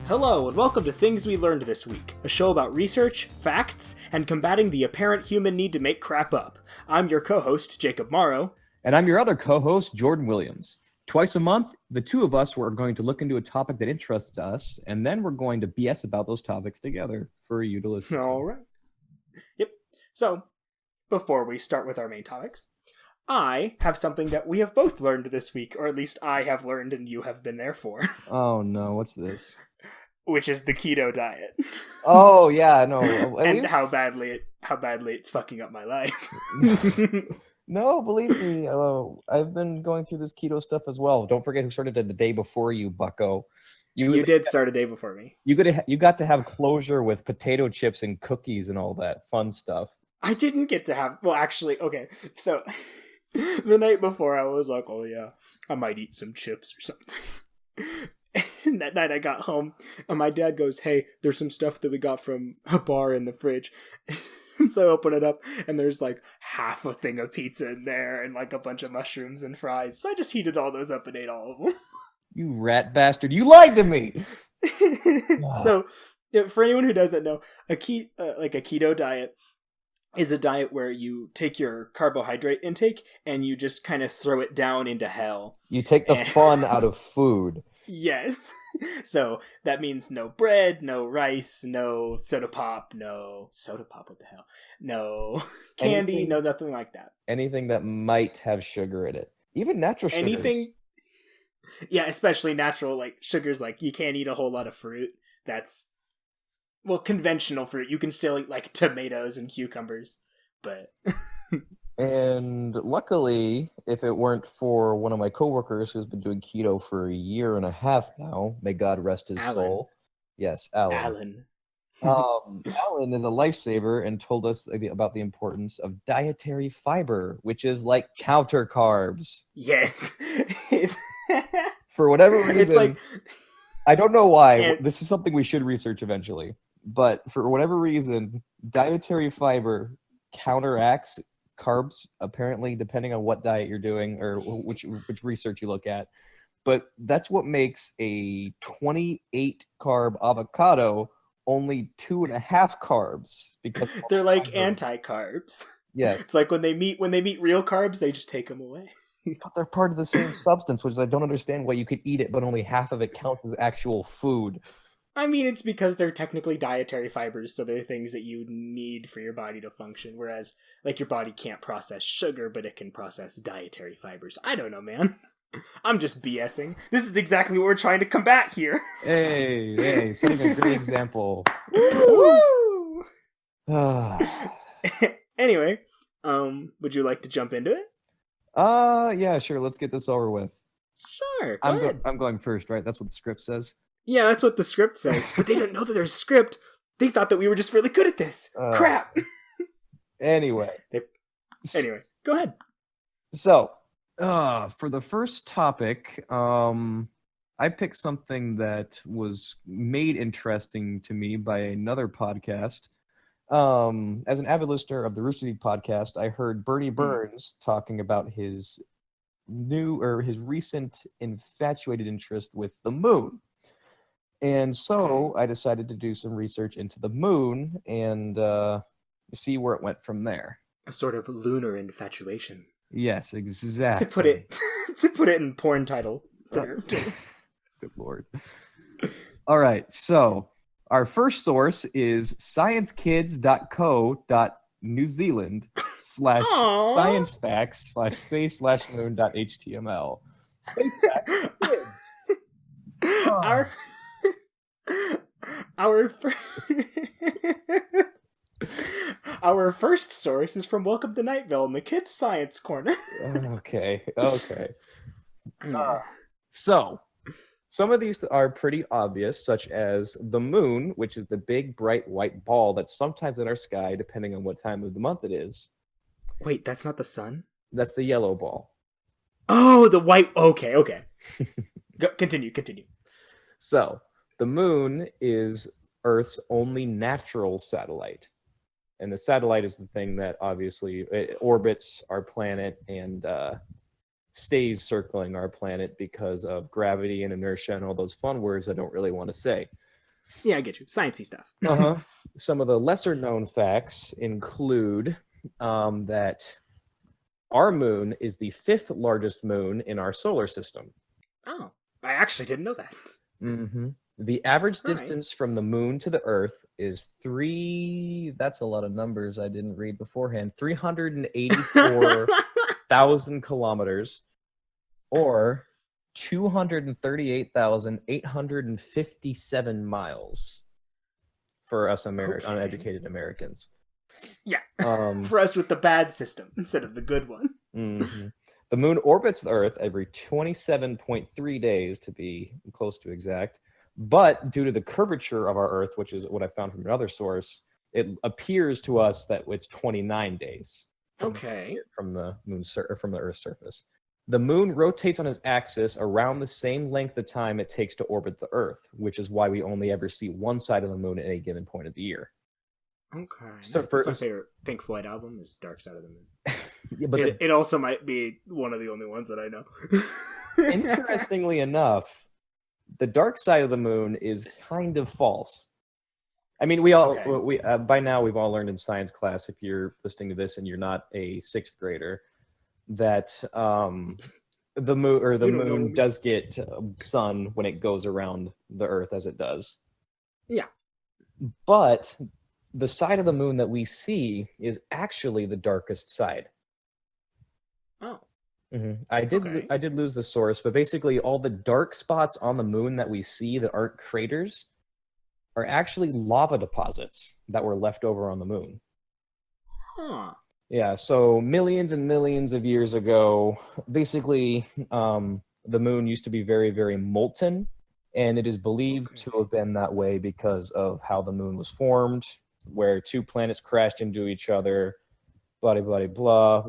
Hello, and welcome to Things We Learned This Week, a show about research, facts, and combating the apparent human need to make crap up. I'm your co-host, Jacob Morrow. And I'm your other co-host, Jordan Williams. Twice a month, the two of us are going to look into a topic that interests us, and then we're going to BS about those topics together for you to listen to. All right. Yep. So, before we start with our main topics, I have something that we have both learned this week, or at least I have learned and you have been there for. Oh no, what's this? Which is the keto diet. Oh yeah, no. And how badly it's fucking up my life. No, believe me, I've been going through this keto stuff as well. Don't forget who started it the day before you, bucko. You did start a day before me. You got to have closure with potato chips and cookies and all that fun stuff. I didn't get to have... Well, actually, okay. So, the night before, I was like, oh yeah, I might eat some chips or something. And that night I got home, and my dad goes, hey, there's some stuff that we got from a bar in the fridge. And so I open it up, and there's like half a thing of pizza in there, and like a bunch of mushrooms and fries. So I just heated all those up and ate all of them. You rat bastard! You lied to me. So, for anyone who doesn't know, a keto diet is a diet where you take your carbohydrate intake and you just kind of throw it down into hell. You take the fun out of food. Yes. So that means no bread, no rice, no soda pop, what the hell? No candy, no nothing like that. Anything that might have sugar in it. Even natural sugars. Anything. Yeah, especially natural, like sugars, like you can't eat a whole lot of fruit. That's, well, conventional fruit. You can still eat like tomatoes and cucumbers, but... And luckily, if it weren't for one of my coworkers who's been doing keto for a year and a half now, may God rest his soul. Yes, Alan. Alan is a lifesaver and told us about the importance of dietary fiber, which is like counter carbs. Yes. For whatever reason, it's like, I don't know why. This is something we should research eventually. But for whatever reason, dietary fiber counteracts carbs, apparently, depending on what diet you're doing or which research you look at. But that's what makes a 28 carb avocado only 2.5 carbs, because they're like anti-carbs. Yes. It's like when they meet real carbs, they just take them away. But they're part of the same substance, which I don't understand why you could eat it, but only half of it counts as actual food. I mean, it's because they're technically dietary fibers, so they're things that you need for your body to function, whereas, like, your body can't process sugar, but it can process dietary fibers. I don't know, man. I'm just BSing. This is exactly what we're trying to combat here. Hey, setting a great example. Woo! Anyway, would you like to jump into it? Yeah, sure. Let's get this over with. Sure, go ahead. I'm going first, right? That's what the script says. Yeah, that's what the script says. But they didn't know that there's a script. They thought that we were just really good at this. Crap. Anyway. Anyway, go ahead. So, for the first topic, I picked something that was made interesting to me by another podcast. As an avid listener of the Rooster Teeth podcast, I heard Bernie Burns talking about his recent infatuated interest with the moon. And so I decided to do some research into the moon and see where it went from there. A sort of lunar infatuation. Yes, exactly. To put it in porn title. Good Lord. All right, so our first source is sciencekidz.co.newzealand/sciencefacts/space/moon.html. Space facts kids. Our first source is from Welcome to Nightville in the Kids Science Corner. Okay. So, some of these are pretty obvious, such as the moon, which is the big, bright, white ball that's sometimes in our sky, depending on what time of the month it is. Wait, that's not the sun? That's the yellow ball. Oh, the white... Okay. Continue. So, the moon is Earth's only natural satellite. And the satellite is the thing that obviously orbits our planet and stays circling our planet because of gravity and inertia and all those fun words I don't really want to say. Yeah, I get you. Sciencey stuff. Some of the lesser known facts include that our moon is the 5th largest moon in our solar system. Oh, I actually didn't know that. Mm-hmm. The average All distance from the moon to the Earth is that's a lot of numbers I didn't read beforehand, 384,000 kilometers, or 238,857 miles for us uneducated Americans. Yeah, for us with the bad system instead of the good one. Mm-hmm. The moon orbits the Earth every 27.3 days, to be close to exact. But due to the curvature of our Earth, which is what I found from another source, it appears to us that it's 29 days from the from the Earth's surface. The moon rotates on its axis around the same length of time it takes to orbit the Earth, which is why we only ever see one side of the moon at any given point of the year. Okay. So that's my favorite Pink Floyd album is Dark Side of the Moon. Yeah, but it also might be one of the only ones that I know. Interestingly enough, the dark side of the moon is kind of false. I mean, we by now we've all learned in science class, if you're listening to this and you're not a 6th grader, that the moon does get sun when it goes around the Earth as it does. Yeah. But the side of the moon that we see is actually the darkest side. Oh. Mm-hmm. I did lose the source, but basically all the dark spots on the moon that we see that aren't craters are actually lava deposits that were left over on the moon. Huh. Yeah, so millions and millions of years ago, basically the moon used to be very, very molten, and it is believed to have been that way because of how the moon was formed, where 2 planets crashed into each other, blah, blah, blah,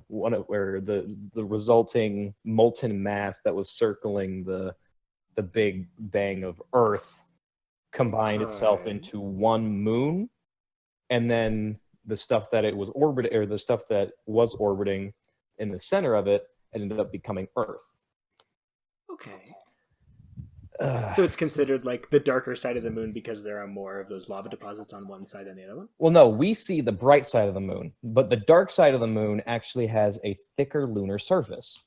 where the resulting molten mass that was circling the Big Bang of Earth combined itself into one moon, and then the stuff that was orbiting in the center of it ended up becoming Earth. Okay. So it's considered like the darker side of the moon because there are more of those lava deposits on one side than the other one? Well, no, we see the bright side of the moon, but the dark side of the moon actually has a thicker lunar surface.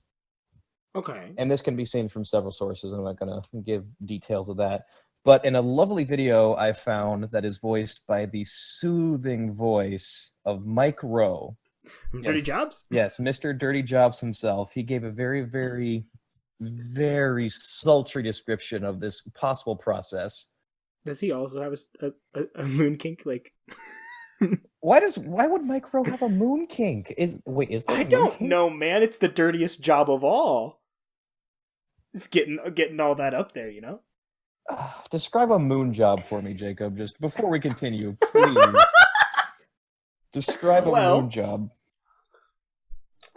Okay. And this can be seen from several sources, and I'm not going to give details of that. But in a lovely video I found that is voiced by the soothing voice of Mike Rowe. Dirty Jobs? Yes, Mr. Dirty Jobs himself. He gave a very, very, very sultry description of this possible process. Does he also have a moon kink? Like, why would Mike Rowe have a moon kink? Is there? I don't know, man. It's the dirtiest job of all. It's getting all that up there, you know. Describe a moon job for me, Jacob. Just before we continue, please. Describe a moon job.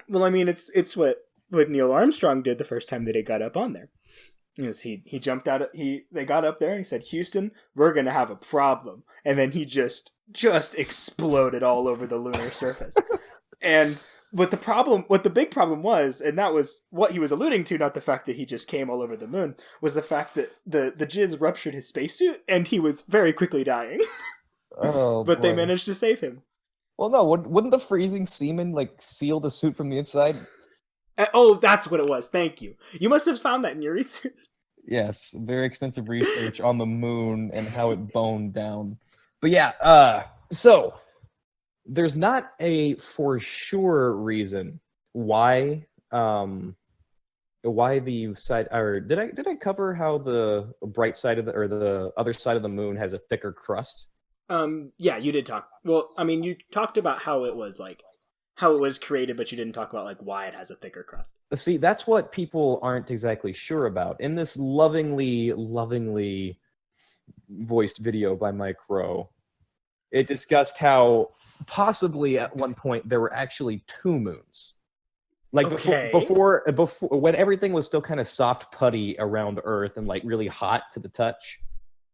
Well, I mean, it's what Neil Armstrong did the first time that he got up on there. Is he jumped out? They got up there and he said, "Houston, we're gonna have a problem," and then he just exploded all over the lunar surface. And what the big problem was, and that was what he was alluding to, not the fact that he just came all over the moon, was the fact that the jizz ruptured his spacesuit and he was very quickly dying. Oh, but they managed to save him. Well, no, wouldn't the freezing semen seal the suit from the inside? Oh, that's what it was. Thank you. You must have found that in your research. Yes, very extensive research on the moon and how it boned down. But yeah, so there's not a for sure reason why the side, or did I cover how the bright side of the other side of the moon has a thicker crust? Yeah, you did talk. Well, I mean, you talked about how it was created, but you didn't talk about like why it has a thicker crust. See, that's what people aren't exactly sure about. In this lovingly voiced video by Mike Rowe, it discussed how possibly at one point there were actually 2 moons. Like before when everything was still kind of soft putty around Earth and like really hot to the touch.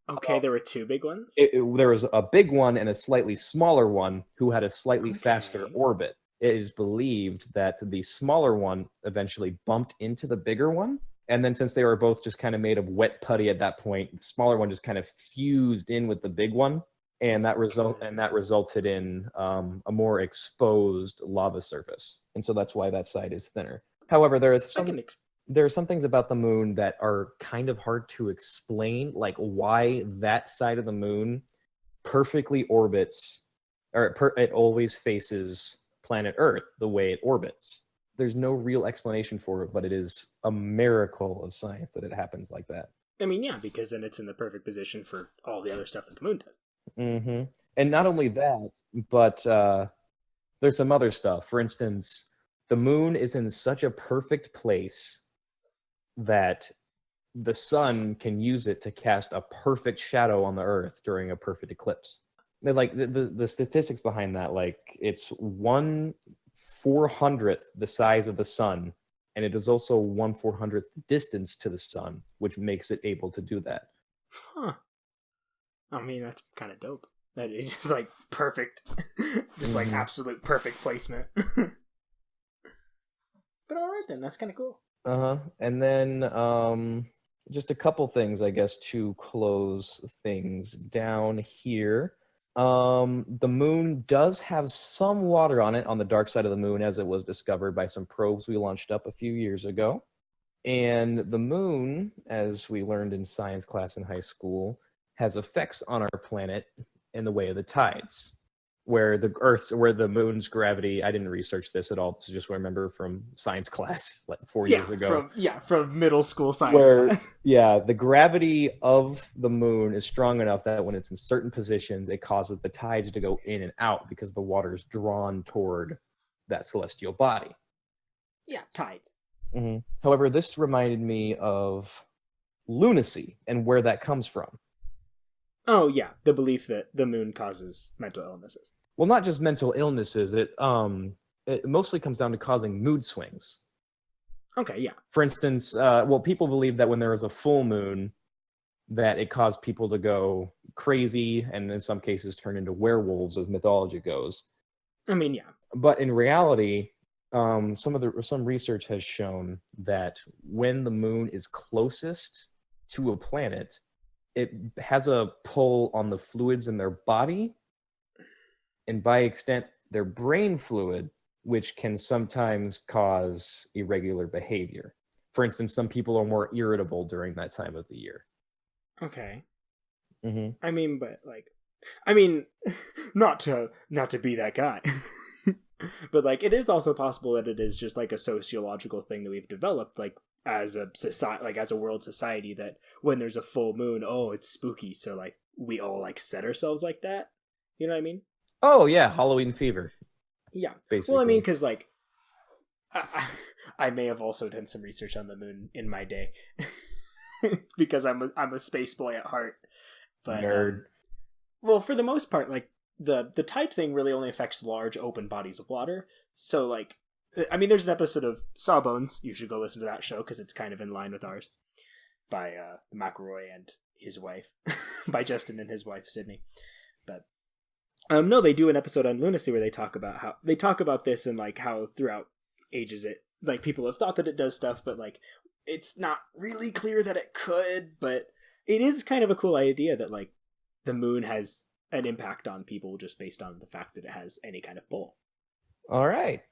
Okay, there were 2 big ones? There was a big one and a slightly smaller one who had a slightly faster orbit. It is believed that the smaller one eventually bumped into the bigger one And then since they were both just kind of made of wet putty at that point, the smaller one just kind of fused in with the big one, and that resulted in a more exposed lava surface. And so that's why that side is thinner. However, there are some things about the moon that are kind of hard to explain, like why that side of the moon perfectly orbits, or it always faces planet Earth the way it orbits. There's no real explanation for it, but it is a miracle of science that it happens like that. I mean, yeah, because then it's in the perfect position for all the other stuff that the moon does. Mm-hmm. And not only that, but there's some other stuff. For instance, the moon is in such a perfect place that the sun can use it to cast a perfect shadow on the Earth during a perfect eclipse. Like the statistics behind that, like it's 1/400th the size of the sun, and it is also 1/400th distance to the sun, which makes it able to do that. Huh. I mean, that's kind of dope. That it's just like perfect, just like absolute perfect placement. But all right then, that's kind of cool. And then just a couple things, I guess, to close things down here. The moon does have some water on it on the dark side of the moon, as it was discovered by some probes we launched up a few years ago. And the moon, as we learned in science class in high school, has effects on our planet in the way of the tides, where the moon's gravity, I didn't research this at all, this is just what I remember from science class like 4 years ago. From middle school science class. Yeah, the gravity of the moon is strong enough that when it's in certain positions, it causes the tides to go in and out because the water is drawn toward that celestial body. Yeah, tides. Mm-hmm. However, this reminded me of lunacy and where that comes from. Oh, yeah, the belief that the moon causes mental illnesses. Well, not just mental illnesses. It mostly comes down to causing mood swings. Okay, yeah. For instance, people believe that when there is a full moon, that it caused people to go crazy and in some cases turn into werewolves, as mythology goes. I mean, yeah. But in reality, some research has shown that when the moon is closest to a planet, it has a pull on the fluids in their body, and by extent, their brain fluid, which can sometimes cause irregular behavior. For instance, some people are more irritable during that time of the year. Okay. Mm-hmm. I mean, not to be that guy, but like it is also possible that it is just like a sociological thing that we've developed, like as a society, like as a world society, that when there's a full moon, oh, it's spooky, so like we all like set ourselves like that. You know what I mean? Oh yeah, Halloween fever. Yeah, basically. Well, I mean, because like I may have also done some research on the moon in my day, because I'm a space boy at heart. But nerd. Well, for the most part, like the tide thing really only affects large open bodies of water. So like, I mean, there's an episode of Sawbones. You should go listen to that show because it's kind of in line with ours, by McElroy and his wife, by Justin and his wife Sydney. But no, they do an episode on lunacy where they talk about this and like how throughout ages it, like, people have thought that it does stuff, but like it's not really clear that it could. But it is kind of a cool idea that like the moon has an impact on people just based on the fact that it has any kind of pull. All right.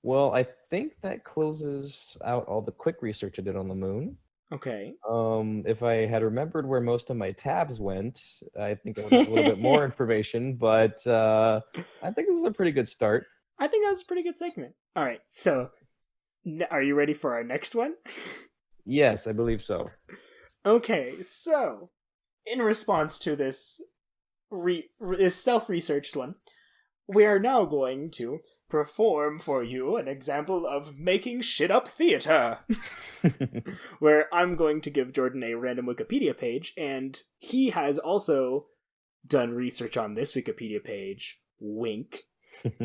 Well, I think that closes out all the quick research I did on the moon. Okay. If I had remembered where most of my tabs went, I think I would have a little bit more information, but I think this is a pretty good start. I think that was a pretty good segment. All right, so are you ready for our next one? Yes, I believe so. Okay, so in response to this self-researched one, we are now going to perform for you an example of making shit up theater, where I'm going to give Jordan a random Wikipedia page, and he has also done research on this Wikipedia page, wink,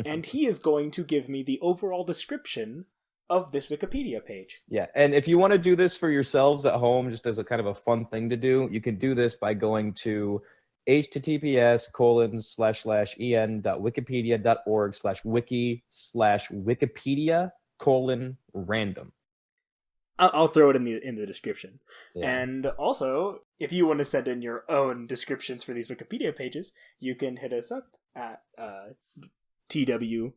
and he is going to give me the overall description of this Wikipedia page. Yeah, and if you want to do this for yourselves at home, just as a kind of a fun thing to do, you can do this by going to https://en.wikipedia.org/wiki/Wikipedia:_random. I'll throw it in the description. Yeah. And also, if you want to send in your own descriptions for these Wikipedia pages, you can hit us up at TW.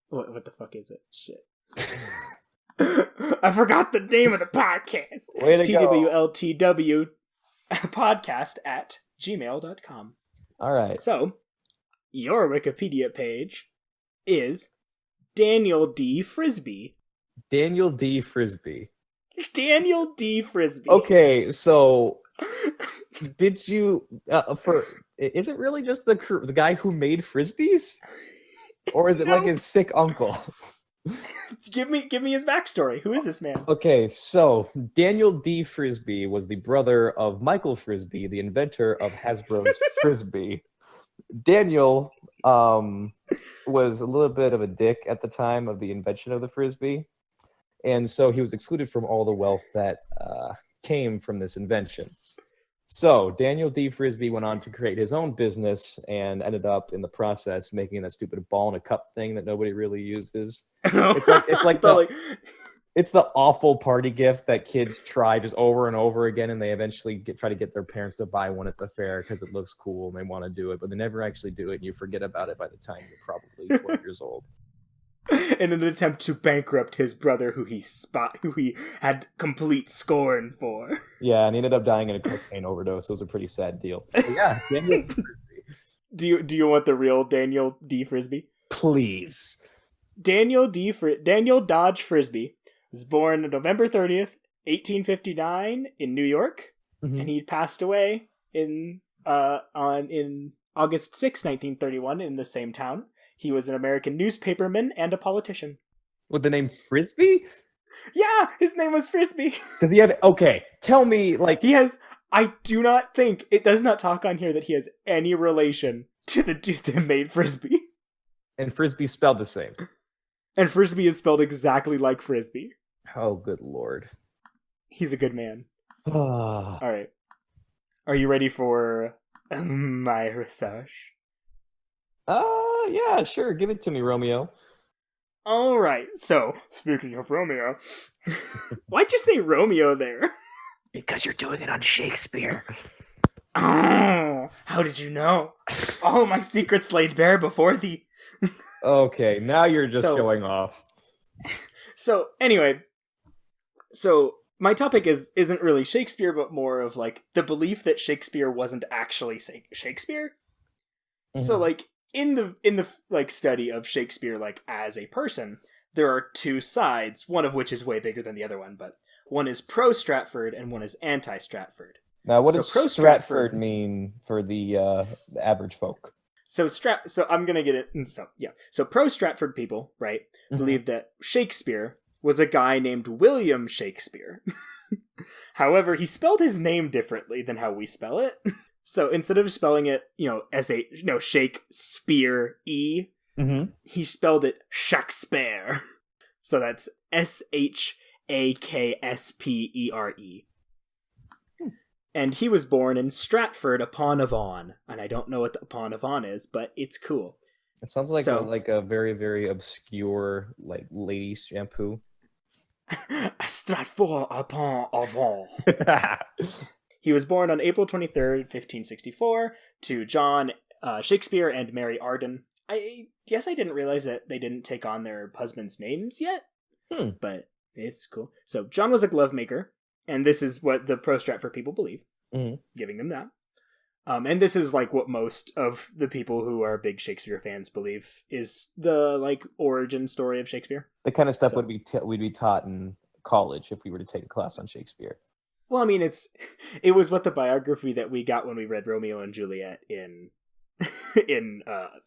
What the fuck is it? Shit. I forgot the name of the podcast. Way to TWLTW podcast at gmail.com. All right. So, your Wikipedia page is Daniel D. Frisbee. Daniel D. Frisbee. Daniel D. Frisbee. Okay, so did you is it really just the guy who made Frisbees, or is it like his sick uncle? Give me his backstory. Who is this man? Okay, so Daniel D. Frisbee was the brother of Michael Frisbee, the inventor of Hasbro's Frisbee. Daniel was a little bit of a dick at the time of the invention of the Frisbee. And so he was excluded from all the wealth that came from this invention. So Daniel D. Frisbee went on to create his own business and ended up in the process making that stupid ball in a cup thing that nobody really uses. It's like it's the awful party gift that kids try just over and over again, and they eventually try to get their parents to buy one at the fair because it looks cool and they want to do it, but they never actually do it, and you forget about it by the time you're probably 12 years old. In an attempt to bankrupt his brother, who he had complete scorn for. Yeah, and he ended up dying in a cocaine overdose. It was a pretty sad deal. But yeah, Daniel D. Frisbee. Do you want the real Daniel D. Frisbee? Please. Daniel Dodge Frisbee was born on November 30th, 1859 in New York, and he passed away in August 6, 1931 in the same town. He was an American newspaperman and a politician. With the name Frisbee? Yeah, his name was Frisbee. Does he have... Okay, tell me, like... He has... I do not think... It does not talk on here that he has any relation to the dude that made Frisbee. And Frisbee spelled the same. And Frisbee is spelled exactly like Frisbee. Oh, good lord. He's a good man. All right. Are you ready for my research? Yeah, sure. Give it to me, Romeo. All right. So, speaking of Romeo, why'd you say Romeo there? Because you're doing it on Shakespeare. Oh, how did you know? All my secrets laid bare before thee. Okay, now you're just showing off. So, anyway, my topic isn't really Shakespeare, but more of like the belief that Shakespeare wasn't actually Shakespeare. Mm-hmm. So, like, in the like study of Shakespeare, like as a person, there are two sides, one of which is way bigger than the other one, but one is pro Stratford and one is anti Stratford. Now, what does pro Stratford mean for the average folk? So I'm gonna get it. So pro Stratford people, right, believe that Shakespeare was a guy named William Shakespeare. However, he spelled his name differently than how we spell it. So instead of spelling it, Shakespeare, he spelled it Shakespeare. So that's Shaksspere. And he was born in Stratford upon Avon. And I don't know what the upon Avon is, but it's cool. It sounds like a very, very obscure like ladies shampoo. Stratford upon Avon. He was born on April 23rd, 1564, to John Shakespeare and Mary Arden. I guess I didn't realize that they didn't take on their husbands' names yet, but it's cool. So John was a glove maker, and this is what the pro Stratford people believe, giving them that. And this is like what most of the people who are big Shakespeare fans believe is the like origin story of Shakespeare. The kind of stuff we'd be taught in college if we were to take a class on Shakespeare. Well, I mean, it was what the biography that we got when we read Romeo and Juliet in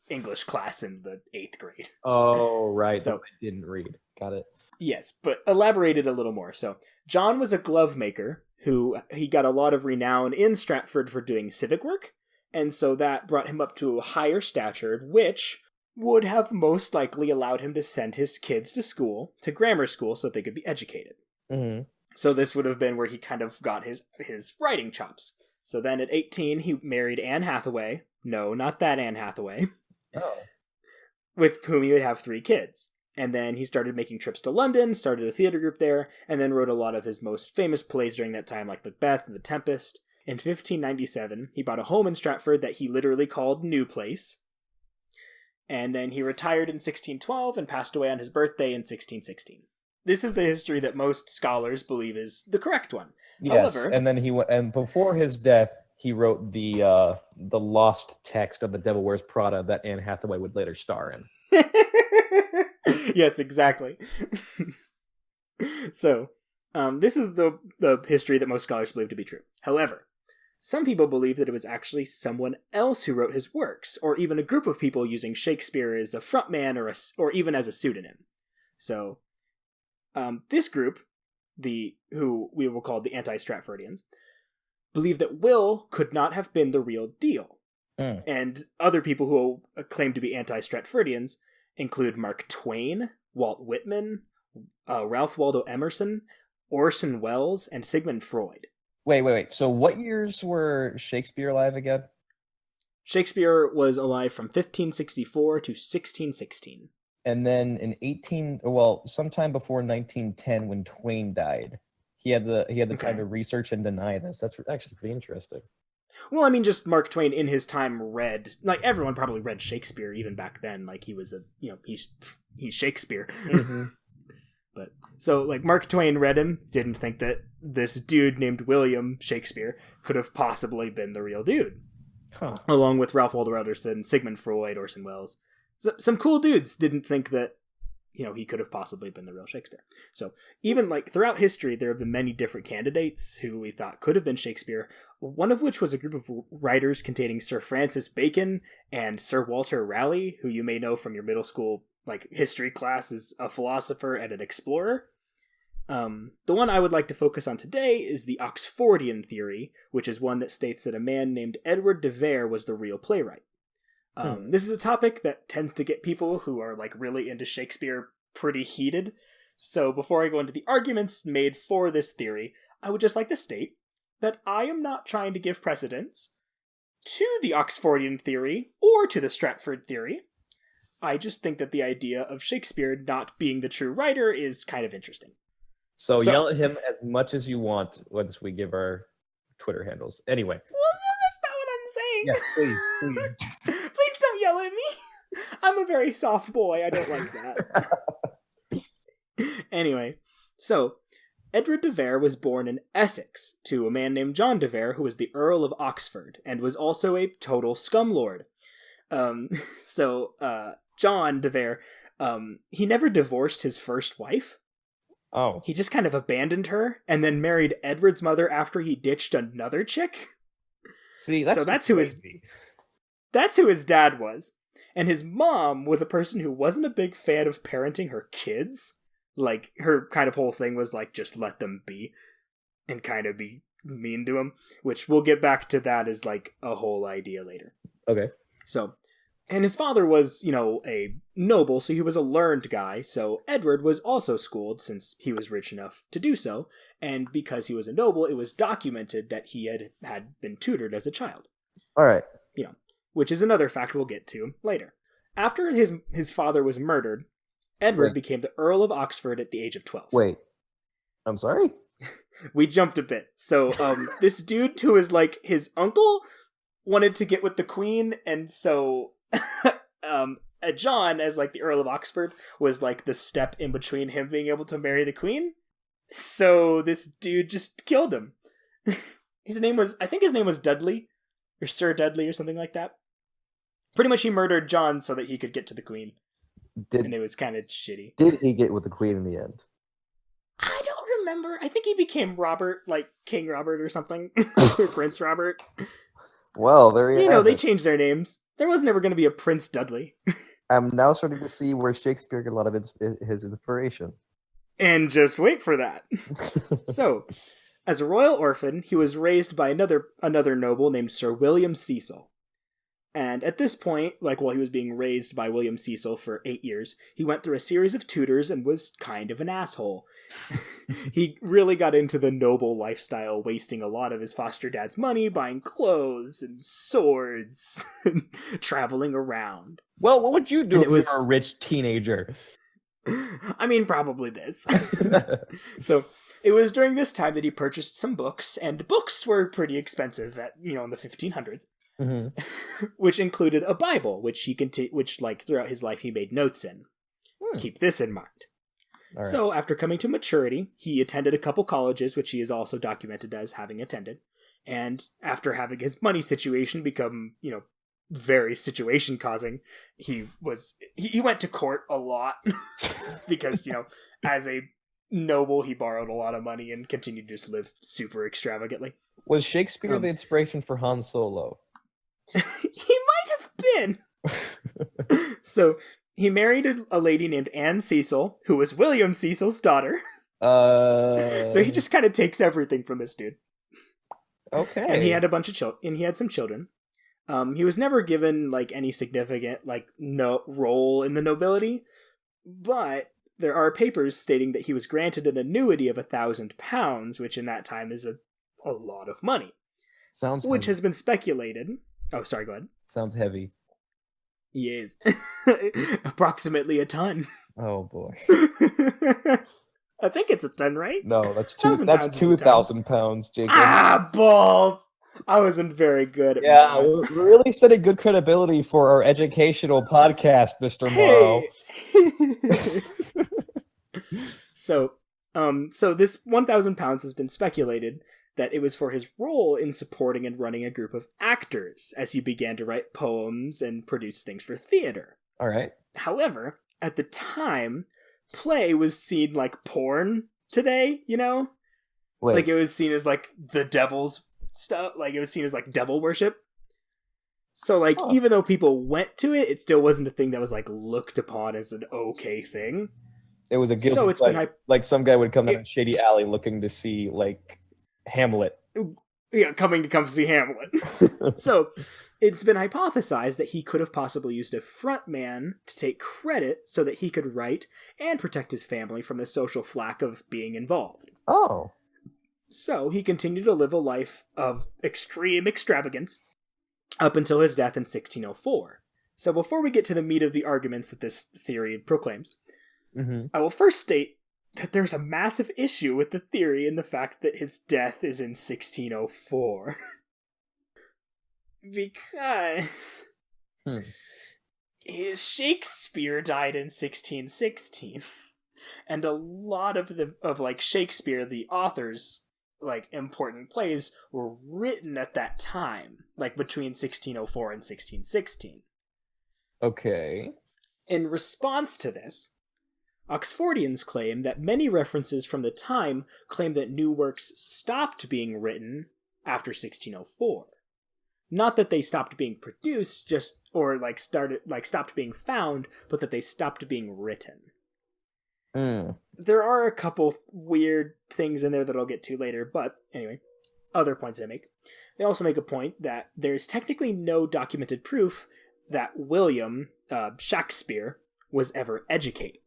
English class in the 8th grade. Oh, right. So I didn't read. Got it. Yes, but elaborated a little more. So John was a glove maker who he got a lot of renown in Stratford for doing civic work, and so that brought him up to a higher stature, which would have most likely allowed him to send his kids to grammar school, so that they could be educated. Mm-hmm. So this would have been where he kind of got his writing chops. So then at 18, he married Anne Hathaway. No, not that Anne Hathaway. Oh. With whom he would have 3 kids. And then he started making trips to London, started a theater group there, and then wrote a lot of his most famous plays during that time, like Macbeth and The Tempest. In 1597, he bought a home in Stratford that he literally called New Place. And then he retired in 1612 and passed away on his birthday in 1616. This is the history that most scholars believe is the correct one. Yes, However, and then and before his death, he wrote the lost text of The Devil Wears Prada that Anne Hathaway would later star in. Yes, exactly. So, this is the history that most scholars believe to be true. However, some people believe that it was actually someone else who wrote his works, or even a group of people using Shakespeare as a frontman or even as a pseudonym. So, this group, who we will call the anti-Stratfordians, believe that Will could not have been the real deal. And other people who claim to be anti-Stratfordians include Mark Twain, Walt Whitman, Ralph Waldo Emerson, Orson Welles, and Sigmund Freud. Wait. So what years were Shakespeare alive again? Shakespeare was alive from 1564 to 1616. And then sometime before 1910 when Twain died, he had the time to research and deny this. That's actually pretty interesting. Well, I mean, just Mark Twain in his time read, like, everyone probably read Shakespeare even back then. Like, he was he's Shakespeare. Mm-hmm. But so, like, Mark Twain read him, didn't think that this dude named William Shakespeare could have possibly been the real dude. Huh. Along with Ralph Waldo Emerson, Sigmund Freud, Orson Welles. Some cool dudes didn't think that, he could have possibly been the real Shakespeare. So even like throughout history, there have been many different candidates who we thought could have been Shakespeare, one of which was a group of writers containing Sir Francis Bacon and Sir Walter Raleigh, who you may know from your middle school like history class as a philosopher and an explorer. The one I would like to focus on today is the Oxfordian Theory, which is one that states that a man named Edward de Vere was the real playwright. This is a topic that tends to get people who are like really into Shakespeare pretty heated. So before I go into the arguments made for this theory, I would just like to state that I am not trying to give precedence to the Oxfordian theory or to the Stratford theory. I just think that the idea of Shakespeare not being the true writer is kind of interesting. So yell at him as much as you want once we give our Twitter handles. Anyway. Well, no, that's not what I'm saying. Yes, please. Please don't yell at me. I'm a very soft boy. I don't like that. Anyway, so Edward de Vere was born in Essex to a man named John de Vere, who was the Earl of Oxford and was also a total scumlord. John de Vere, he never divorced his first wife. Oh. He just kind of abandoned her and then married Edward's mother after he ditched another chick. See, that's who his dad was. And his mom was a person who wasn't a big fan of parenting her kids. Like, her kind of whole thing was like, just let them be and kind of be mean to them, which we'll get back to that as like a whole idea later. Okay. So, and his father was, a noble, so he was a learned guy, so Edward was also schooled since he was rich enough to do so, and because he was a noble, it was documented that he had been tutored as a child. All right. Which is another fact we'll get to later. After his father was murdered, Edward became the Earl of Oxford at the age of 12. Wait. I'm sorry? We jumped a bit. So, this dude who is like his uncle wanted to get with the Queen, and so John, as like the Earl of Oxford, was like the step in between him being able to marry the Queen. So this dude just killed him. I think his name was Dudley, or Sir Dudley, or something like that. Pretty much he murdered John so that he could get to the Queen. And it was kind of shitty. Did he get with the Queen in the end? I don't remember. I think he became Robert, like King Robert or something. Or Prince Robert. Well, there you go. They changed their names. There was never going to be a Prince Dudley. I'm now starting to see where Shakespeare got a lot of his inspiration. And just wait for that. So, as a royal orphan, he was raised by another noble named Sir William Cecil. And at this point, like while he was being raised by William Cecil for 8 years, he went through a series of tutors and was kind of an asshole. He really got into the noble lifestyle, wasting a lot of his foster dad's money buying clothes and swords and traveling around. Well, what would you do if you were a rich teenager? I mean, probably this. So it was during this time that he purchased some books, and books were pretty expensive at, in the 1500s, which included a Bible, which throughout his life he made notes in. Keep this in mind. Right. So after coming to maturity, he attended a couple colleges, which he is also documented as having attended. And after having his money situation become, very situation causing, he went to court a lot because, as a noble, he borrowed a lot of money and continued to just live super extravagantly. Was Shakespeare the inspiration for Han Solo? He might have been. So he married a lady named Anne Cecil, who was William Cecil's daughter. So he just kind of takes everything from this dude. Okay. And he had a bunch of children, and he had some children. He was never given any significant role in the nobility, but there are papers stating that he was granted an annuity of £1,000, which in that time is a lot of money. Which has been speculated. Oh, sorry, go ahead. Sounds heavy. Yes. Approximately a ton. Oh boy. I think it's a ton, right? No, that's 2,000 pounds, Jacob. Balls! I wasn't very good at math. We really setting good credibility for our educational podcast, Mr. Morrow. So this £1,000 has been speculated that it was for his role in supporting and running a group of actors as he began to write poems and produce things for theater. All right. However, at the time, play was seen like porn today, Wait. Like it was seen as the devil's stuff, it was seen as devil worship. So even though people went to it, it still wasn't a thing that was looked upon as an okay thing. It was a guilty, so it's been some guy would come down a shady alley looking to see Hamlet. Yeah, coming to come see Hamlet. So it's been hypothesized that he could have possibly used a front man to take credit so that he could write and protect his family from the social flack of being involved. Oh. So he continued to live a life of extreme extravagance up until his death in 1604. So before we get to the meat of the arguments that this theory proclaims, I will first state that there's a massive issue with the theory in the fact that his death is in 1604. Because Shakespeare died in 1616. And a lot of Shakespeare, the author's important plays were written at that time, between 1604 and 1616. Okay. In response to this, Oxfordians claim that many references from the time claim that new works stopped being written after 1604. Not that they stopped being produced, stopped being found, but that they stopped being written. There are a couple weird things in there that I'll get to later, but anyway, other points I make. They also make a point that there's technically no documented proof that William Shakespeare was ever educated.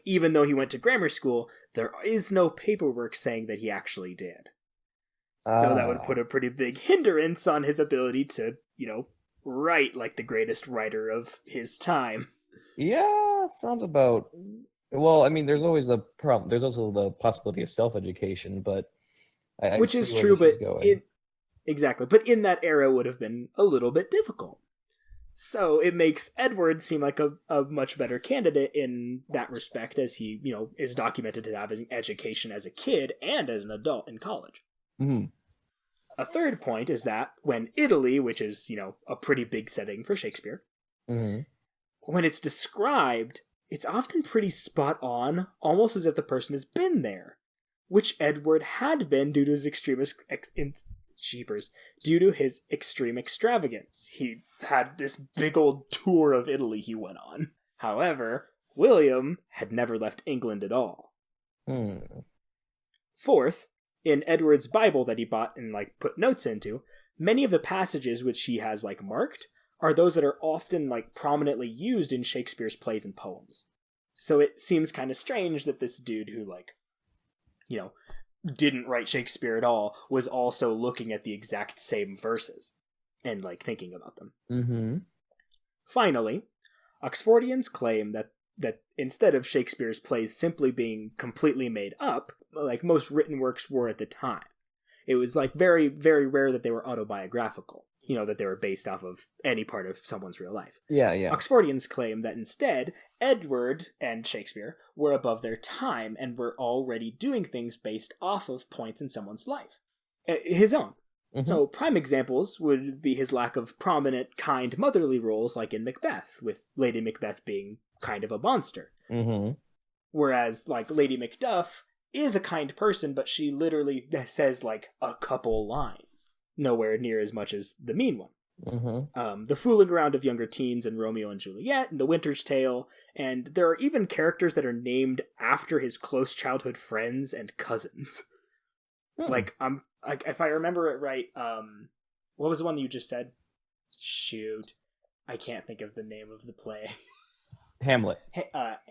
Even though he went to grammar school, there is no paperwork saying that he actually did. So that would put a pretty big hindrance on his ability to, write like the greatest writer of his time. Yeah, it sounds about... Well, I mean, there's always the problem. There's also the possibility of self-education, but... Which is true, but... Exactly. But in that era, it would have been a little bit difficult. So it makes Edward seem like a much better candidate in that respect, as he, is documented to have an education as a kid and as an adult in college. Mm-hmm. A third point is that when Italy, which is, a pretty big setting for Shakespeare, when it's described, it's often pretty spot on, almost as if the person has been there, which Edward had been due to his due to his extreme extravagance. He had this big old tour of Italy he went on. However, William had never left England at all. Fourth, in Edward's Bible that he bought and put notes into, many of the passages which he has marked are those that are often prominently used in Shakespeare's plays and poems. So it seems kind of strange that this dude who didn't write Shakespeare at all was also looking at the exact same verses and thinking about them. Mm-hmm. Finally, Oxfordians claim that that instead of Shakespeare's plays simply being completely made up, like most written works were at the time, it was like very, very rare that they were autobiographical. That they were based off of any part of someone's real life. Yeah. Oxfordians claim that instead, Edward and Shakespeare were above their time and were already doing things based off of points in someone's life. His own. Mm-hmm. So prime examples would be his lack of prominent, kind, motherly roles like in Macbeth, with Lady Macbeth being kind of a monster. Mm-hmm. Whereas, like, Lady Macduff is a kind person, but she literally says, like, a couple lines. Nowhere near as much as the mean one. Mm-hmm. The fooling around of younger teens in Romeo and Juliet and The Winter's Tale, and there are even characters that are named after his close childhood friends and cousins. Like, if I remember it right, what was the one that you just said? Shoot, I can't think of the name of the play. Hamlet.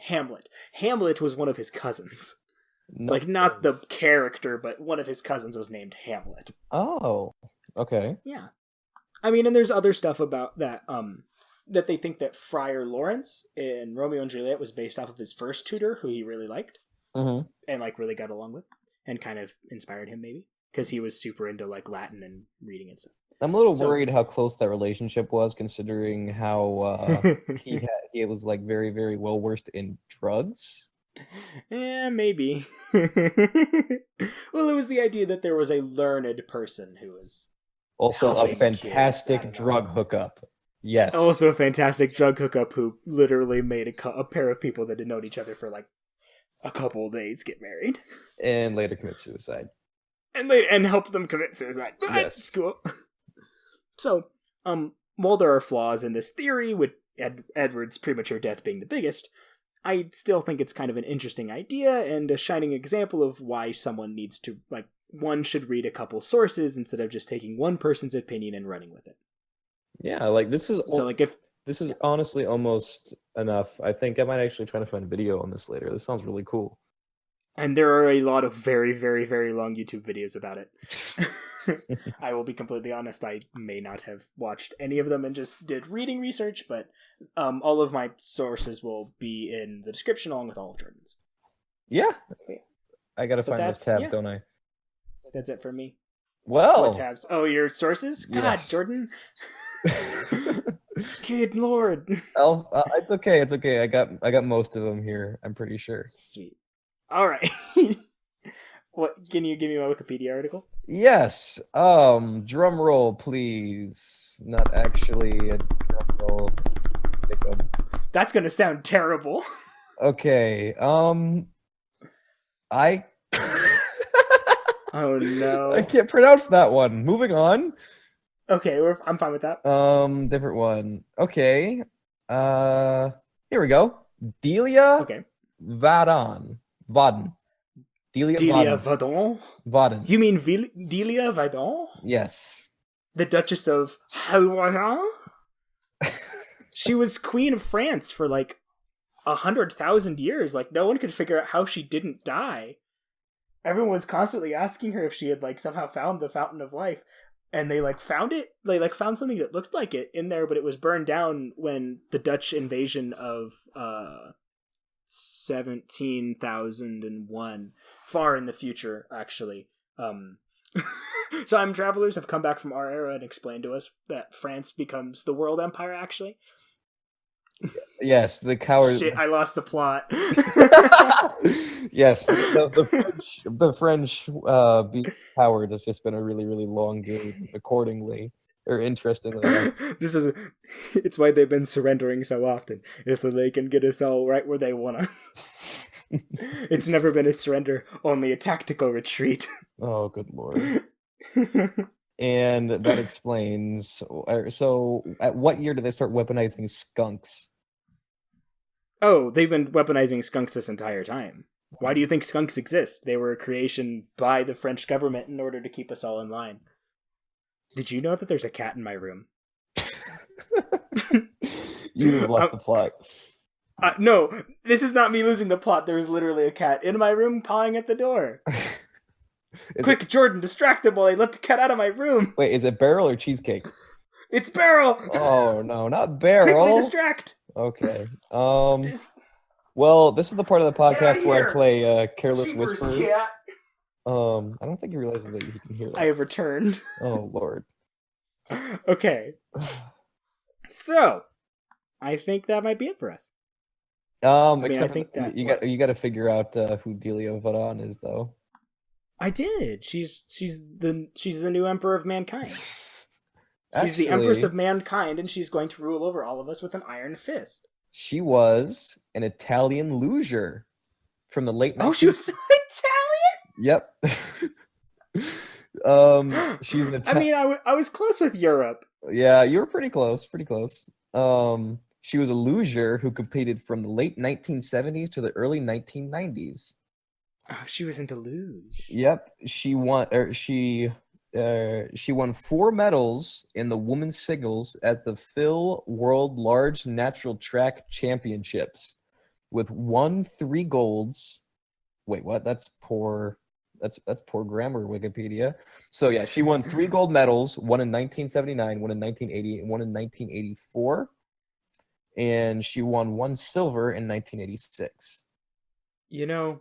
Hamlet. Hamlet was one of his cousins. No. Like, not the character, but one of his cousins was named Hamlet. Oh, okay. Yeah. I mean, and there's other stuff about that, that they think that Friar Lawrence in Romeo and Juliet was based off of his first tutor, who he really liked, and, like, really got along with, and kind of inspired him, maybe, because he was super into, like, Latin and reading and stuff. I'm a little worried how close that relationship was, considering how he was, like, very, very well versed in drugs. Yeah, maybe. Well, it was the idea that there was a learned person who was also a fantastic drug hookup. Yes. Also a fantastic drug hookup who literally made a pair of people that had known each other for like a couple of days get married. And later commit suicide. And help them commit suicide. Yes. That's cool. So, while there are flaws in this theory, with Edward's premature death being the biggest, I still think it's kind of an interesting idea and a shining example of why someone needs to, like, one should read a couple sources instead of just taking one person's opinion and running with it. Yeah, like, this is... So, like, if... This is honestly almost enough. I think I might actually try to find a video on this later. This sounds really cool. And there are a lot of very, very, very long YouTube videos about it. I will be completely honest, I may not have watched any of them and just did reading research, but all of my sources will be in the description along with all of Jordan's. Yeah. I gotta find those tabs, don't I? That's it for me. Well. What tabs? Oh, your sources? God, yes. Jordan. Good Lord. It's okay. It's okay. I got most of them here. I'm pretty sure. Sweet. All right. What? Can you give me my Wikipedia article? Yes. Drum roll, please. Not actually a drum roll. That's gonna sound terrible. Okay. I. Oh no. I can't pronounce that one. Moving on. Okay, I'm fine with that. Different one. Okay. Here we go. Delia. Okay. Vaden. Delia Vaden? Vaden. You mean Delia Vaden? Yes. The Duchess of Halloran? She was Queen of France for like 100,000 years. Like, no one could figure out how she didn't die. Everyone was constantly asking her if she had like somehow found the Fountain of Life. And they like found it. They like found something that looked like it in there, but it was burned down when the Dutch invasion of 17,001, far in the future, actually. Time travelers have come back from our era and explained to us that France becomes the world empire, actually. Yes, the coward. Shit, I lost the plot. Yes, the French being cowards has just been a really, really long game, accordingly. Or interestingly. It's why they've been surrendering so often, is so they can get us all right where they want us. It's never been a surrender, only a tactical retreat. Oh, good Lord. And that explains. So, at what year did they start weaponizing skunks? Oh, they've been weaponizing skunks this entire time. Why do you think skunks exist? They were a creation by the French government in order to keep us all in line. Did you know that there's a cat in my room? You have lost the plot. No, this is not me losing the plot. There is literally a cat in my room pawing at the door. Quick, Jordan, distract him while I let the cat out of my room. Wait, is it Beryl or Cheesecake? It's Beryl! Oh, no, not Beryl. Quickly distract! Okay. Well, this is the part of the Get outta podcast where I here! play Careless Jeepers, Whisper. cat! I don't think he realizes that he can hear that. I have returned. Oh, Lord. Okay. So, I think that might be it for us. Except you got to figure out who Delia Varan is, though. I did. She's the new emperor of mankind. Actually, She's the empress of mankind, and she's going to rule over all of us with an iron fist. She was an Italian luger from the late 19th. Oh, she was Italian? Yep. She's an Italian. I mean, I was close with Europe. Yeah, you were pretty close. Pretty close. She was a luger who competed from the late 1970s to the early 1990s. Oh, she was into luge. Yep, she won 4 medals in the women's singles at the FIL World Large Natural Track Championships, with 3 golds. Wait, what? That's poor. That's poor grammar, Wikipedia. So yeah, she won 3 gold medals, one in 1979, one in 1980, and one in 1984. And she won 1 silver in 1986. You know,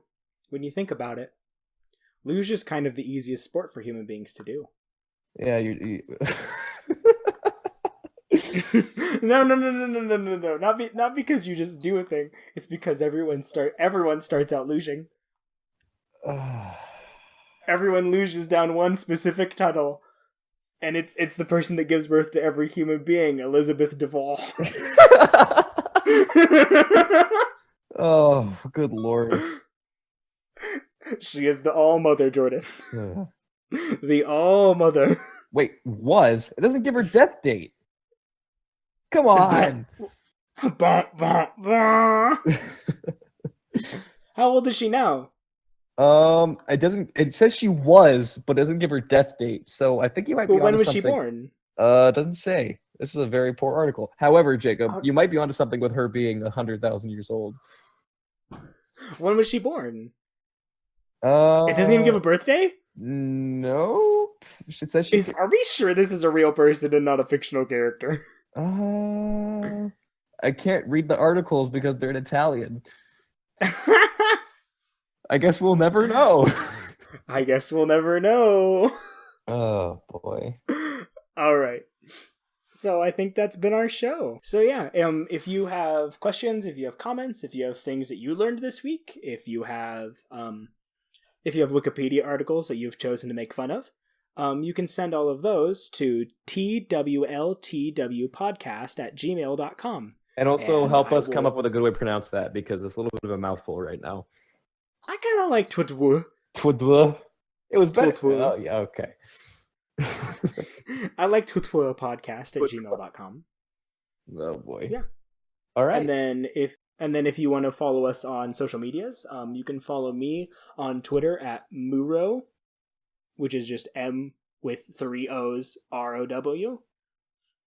when you think about it, luge is kind of the easiest sport for human beings to do. Yeah, No. Not because you just do a thing. It's because everyone starts out luging. Everyone luges down one specific tunnel, and it's the person that gives birth to every human being, Elizabeth Duvall. Oh, good Lord. She is the All-Mother, Jordan. The All-Mother. Wait, it doesn't give her death date. Come on. How old is she now? It says she was, but it doesn't give her death date. So I think you might be when onto was something. She born? It doesn't say. This is a very poor article. However, Jacob, you might be onto something with her being 100,000 years old. When was she born? It doesn't even give a birthday? No. It says Are we sure this is a real person and not a fictional character? I can't read the articles because they're in Italian. I guess we'll never know. I guess we'll never know. Oh, boy. All right. So I think that's been our show. So yeah, if you have questions, if you have comments, if you have things that you learned this week, if you have Wikipedia articles that you've chosen to make fun of, you can send all of those to TWLTWpodcast@gmail.com. And also help us come up with a good way to pronounce that, because it's a little bit of a mouthful right now. I kind of like Twitwa. Twitwa? It was better. Twitwa. Oh, yeah, okay. I like TWLPodcast@gmail.com. Oh, boy. Yeah. All right. And then if you want to follow us on social medias, you can follow me on Twitter at Muro, which is just M with 3 O's, ROW.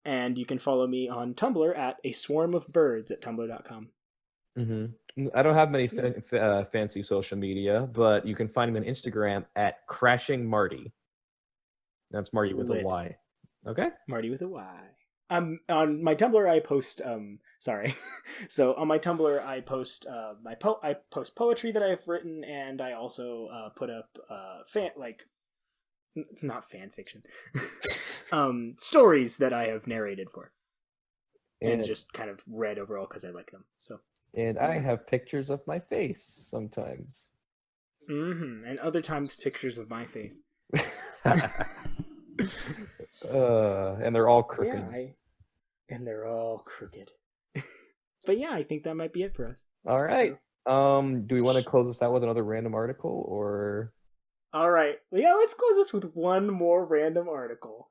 And you can follow me on Tumblr at A Swarm of Birds at tumblr.com. Mm-hmm. I don't have many fancy social media, but you can find me on Instagram at Crashing Marty. That's Marty with a Y. Okay? Marty with a Y. On my Tumblr, I post So on my Tumblr, I post I post poetry that I've written, and I also put up not fan fiction, stories that I have narrated for, and just kind of read overall because I like them. So. And I have pictures of my face sometimes. Mm-hmm. And other times pictures of my face. And they're all crooked. Yeah, and they're all crooked. But yeah, I think that might be it for us. All right. So, do we want to close this out with another random article, or? All right. Yeah, let's close this with one more random article.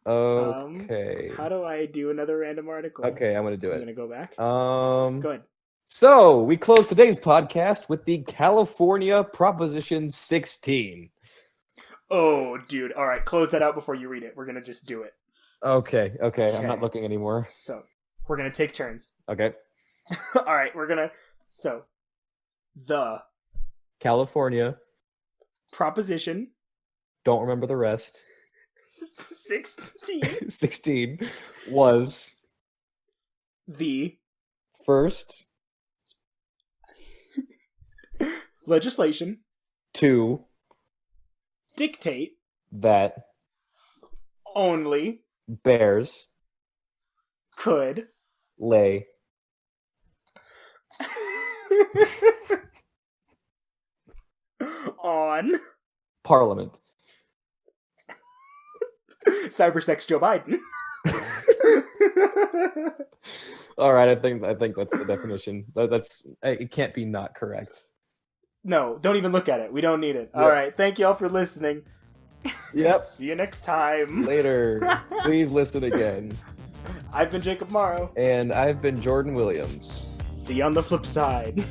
Okay. How do I do another random article? Okay, I'm gonna do it. I'm gonna go back. Go ahead. So we close today's podcast with the California Proposition 16. Oh, dude. All right, close that out before you read it. We're gonna just do it. Okay. I'm not looking anymore. So we're gonna take turns. Okay. All right, the California Proposition. Don't remember the rest. 16 was the first legislation to dictate that only bears could lay on Parliament. Cybersex Joe Biden. All right, I think that's the definition. That's it. Can't be not correct. No, don't even look at it. We don't need it. Yep. All right, thank you all for listening. Yep. See you next time. Later. Please listen again. I've been Jacob Morrow. And I've been Jordan Williams. See you on the flip side.